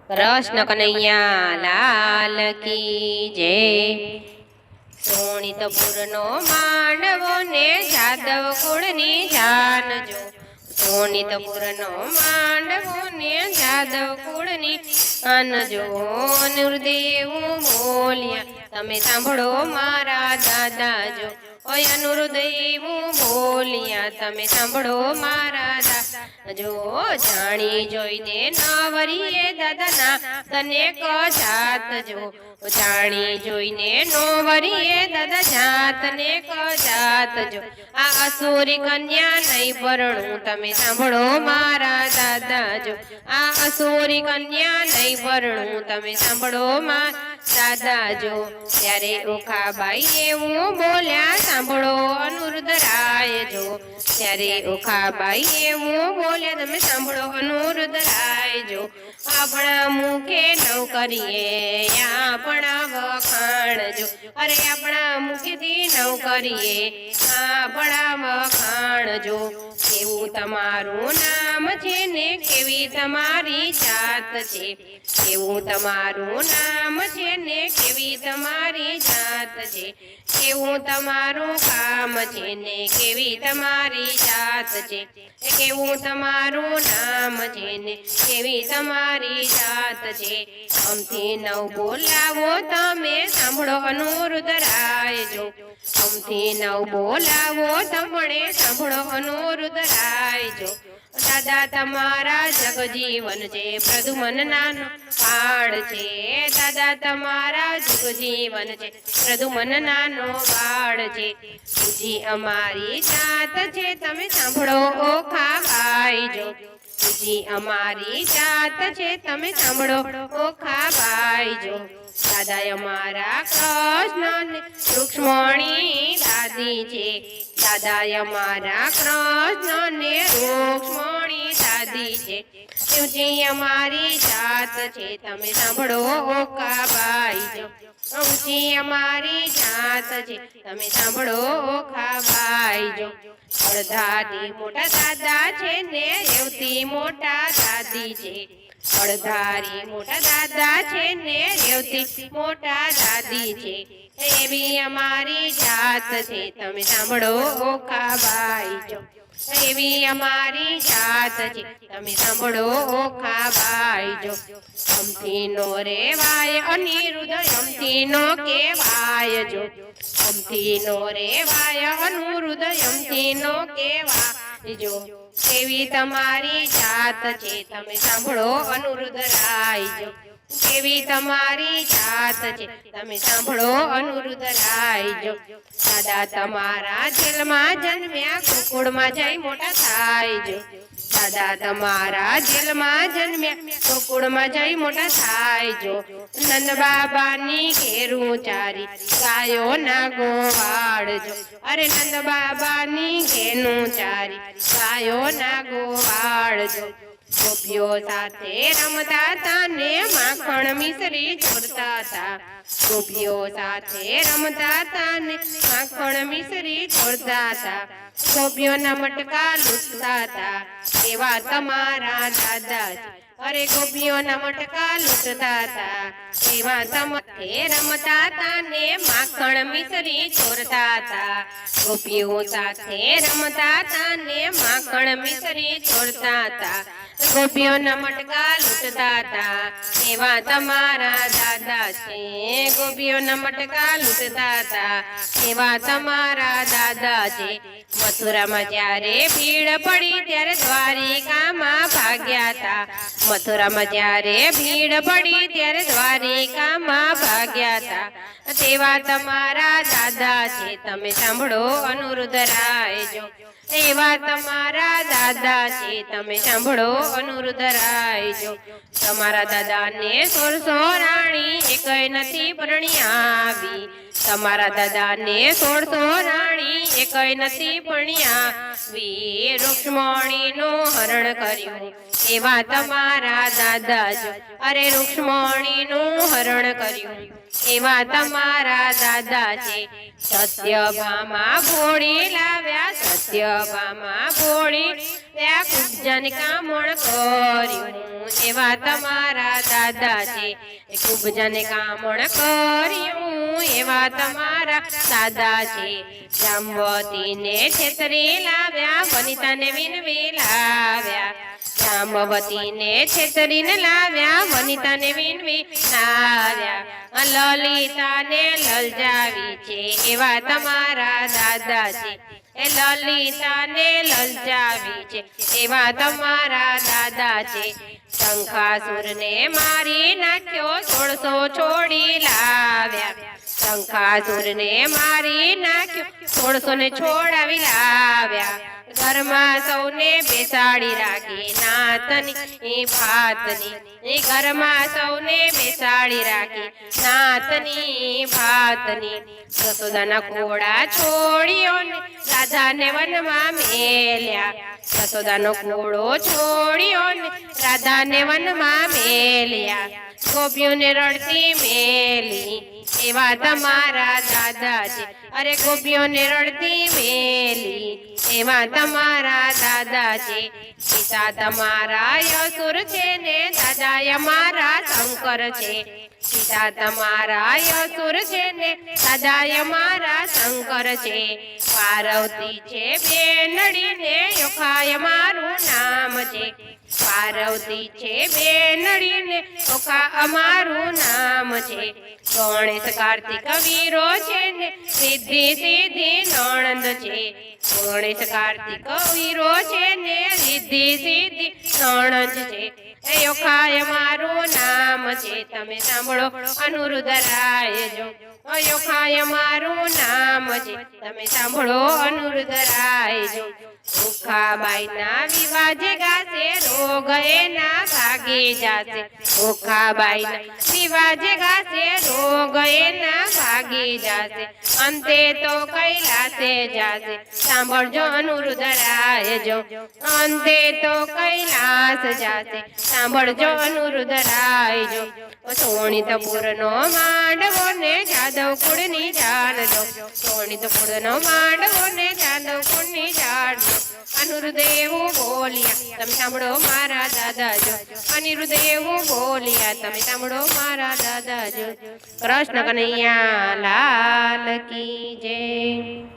કૃષ્ણ કનૈયા લાલ કી જય। સોનિતપુરનો માંડવો ને જાદવ કુળની જાનજો। સોનિતપુરનો માંડવો ને જાદવ કુળની જાનજો। અનુરુદેવ બોલ્યા તમે સાંભળો મારા દાદાજો। ઓય અનુરુદેવ બોલ્યા તમે સાંભળો મારા દાદાજો। જાણી જોઈને નવરીએ દાદાના તને કજાતજો। જાણી જોઈને નવરીએ દાદા જાતને કજાતજો। આ અસુરી કન્યા નહીં પરણું તમે સાંભળો મારા દાદાજો। આ અસુરી કન્યા નહીં પરણું તમે સાંભળો મારા દાદાજો। ત્યારે ઓખાબાઈ એવું બોલ્યા સાંભળો અનુરુદ્ધરાયજો। ત્યારે ઓખાબાઈ એવું બોલ્યા તમે સાંભળો અનુરુદ્ધરાયજો। આપણા મુખે નવ કરીએ આપણા વખાણજો। અરે આપણા મુખેથી નવ કરીએ આપણા વખાણજો। કેવું તમારું નામ છે ને કેવી તમારી જાત છે। કેવું તમારું નામ છે ને કેવી તમારી જાત છે। કેવું તમારું કામ છે ને કેવી તમારી જાત છે। કેવું તમારું નામ છે ને કેવી તમારી જાત છે। અમથી નવ બોલાવો તમે સાંભળો અનુરુદ્ધરાયજો। અમથી નવ બોલાવો તમને સાંભળો અનુરુદ્ધરાયજો। દાદા તમારા જગજીવન છે પ્રદ્યુમન નાનો વાળ છે। દાદા તમારા જગજીવન છે પ્રદ્યુમન નાનો વાળ છે। બીજી અમારી જાત છે તમે સાંભળો ઓખાબાઈજો। બીજી અમારી જાત છે તમે સાંભળો ઓખાબાઈજો। દાદા અમારા કૃષ્ણ રૂક્ષ્મણી દાદી છે। દાદા અમારા કૃષ્ણ ને રૂક્ષ્મણી દાદી છે। ઊંચી અમારી જાત છે તમે સાંભળો ઓખાબાઈજો। ઊંચી અમારી જાત છે તમે સાંભળો ઓખાબાઈજો। અડધાથી મોટા દાદા છે ને રેવતી મોટા દાદી છે। અડધારી મોટા દાદા છે ને રેવતી મોટા દાદી છે। એવી અમારી જાત છે તમે સાંભળો ઓખાબાઈજો। એવી અમારી જાત છે તમે સાંભળો ઓખાબાઈજો। અમથી નો રેવાય અનિરુદ્ધ અમથી નો કહેવાયજો। અમથી નો રેવાય અનુરુદ્ધ અમથી નો કહેવાયજો। કેવી તમારી જાત છે તમે સાંભળો અનુરુદ્ધરાયજો। કેવી તમારી જાત છે તમે સાંભળો અનુરુદ્ધરાયજો। દાદા તમારા જેલમાં જન્મ્યા ગોકુળમાં જઈ મોટા થાયજો। દાદા તમારા જેલમાં જન્મ્યા ગોકુળમાં જઈ મોટા થાયજો। નંદ બાબાની ઘેરું ચારી ગાયો ના ગોવાળજો। અરે નંદ બાબાની ઘેનું ચારી ગાયો ના ગોવાળજો। ગોપીઓ સાથે રમતા હતા ને માખણ મિશ્રી ચોરતા હતા। ગોપીઓ સાથે રમતા હતા ને માખણ મિશ્રી ચોરતા હતા। ગોપીઓના મટકા લૂંટતા હતા એવા તમારા દાદા છે। અરે ગોપીઓના મટકા લૂંટતા હતા એવા તમે રમતા હતા ને માખણ મિશ્રી ચોરતા હતા। ગોપીઓ સાથે રમતા હતા ને માખણ મિશ્રી ચોરતા હતા। ગોપીઓના મટકા લૂંટતા હતા એવા તમારા દાદા છે। ગોપીઓના મટકા લૂંટતા હતા એવા તમારા દાદા છે। મથુરામાં જ્યારે ભીડ પડી ત્યારે દ્વારિકામાં ભાગ્યા હતા। મથુરામાં જ્યારે ભીડ પડી ત્યારે દ્વારિકામાં ભાગ્યા હતા। તેવા તમારા દાદા છે તમે સાંભળો અનુરુદ્ધરાયજો। એવા તમારા દાદા છે તમે સાંભળો અનુરુદ્ધરાયજો। તમારા દાદાને 1600 રાણી એકય નથી પરણી આવી। તમારા દાદાને 1600 રાણી એકય નથી પરણી આવી। રૂક્ષ્મણીનું હરણ કર્યું એવા તમારા દાદા જો અરે રૂક્ષ્મણીનું હરણ કર્યું એવા તમારા દાદા છે સત્યભામા ભોળી લાવ્યા સત્યભામા ભોળી ત્યાં કુબજન કામણ કર્યું એવા તમારા દાદા છે કુબજન કામણ કર્યું એવા તમારા દાદા છે જાંબવતીને છેતરી લાવ્યા વનિતાને વિનવી લાવ્યા જાંબવતીને છેતરીને લાવ્યા વનિતાને વિનવી લાવ્યા લલિતાને લલજાવી છે એવા તમારા દાદા છે એ લલિતાને લલજાવી છે એવા તમારા દાદા છે શંખાસુરને મારી નાખ્યો 1600 છોડી લાવ્યા શંખાસુરને મારી નાખ્યો 1600 ને છોડાવી લાવ્યા ઘરમાં સૌને બેસાડી રાખી નાતની ભાતની ઘરમાં સૌને બેસાડી રાખી નાતની ભાતની જસોદાના ઘોડા છોડ્યો રાધાને વનમાં મેલ્યા જસોદાનો ઘોડો છોડ્યો રાધાને વનમાં મેલ્યા ગોપીઓને રડતી મેલી એવા તમારા દાદા છે અરે ગોપીઓને રડતી મેલી એવા તમારા દાદા છે પિતા તમારા યસુર છે ને દાદા અમારા શંકર છે પિતા તમારા યસુર છે ને દાદા અમારા શંકર છે પાર્વતી છે બેનડી ને યોખાય મારું નામ છે પાર્વતી છે બેનડી ને યોખા અમારું નામ છે ગણેશ કાર્તિક વીરો છે ને સિદ્ધિ સિદ્ધિ નણંદ છે ગણેશ કાર્તિક વીરો છે ને સિદ્ધિ સિદ્ધિ નણંદ છે યોખાય મારું નામ છે તમે સાંભળો અનુરુદ્ધરાય જો યોખાય મારું નામ છે તમે સાંભળો અનુરુદ્ધરાય જો ભૂખાબાઈના વિવાજે ગાશે રોગ એના ભાગી જાશે ભૂખાબાઈના વિવાજે ગાશે રોગ એના ભાગી જાશે અંતે તો કૈલાસે જાશે સાંભળજો અનુરુદ્ધરાય જો અંતે તો કૈલાસ જાશે સાંભળજો અનુરુદ્ધરાય જો શોણિતપુરનો માંડવો ને જાદવ કુળની જાન દો શોણિતપુરનો માંડવો ને જાદવ કુળની જાન દો અનિરુદ્ધ એવું બોલ્યા તમે સાંભળો મારા દાદા જો અનિરુદ્ધ એવું બોલ્યા તમે સાંભળો મારા દાદા જો કૃષ્ણ કનૈયા લાલ કી જય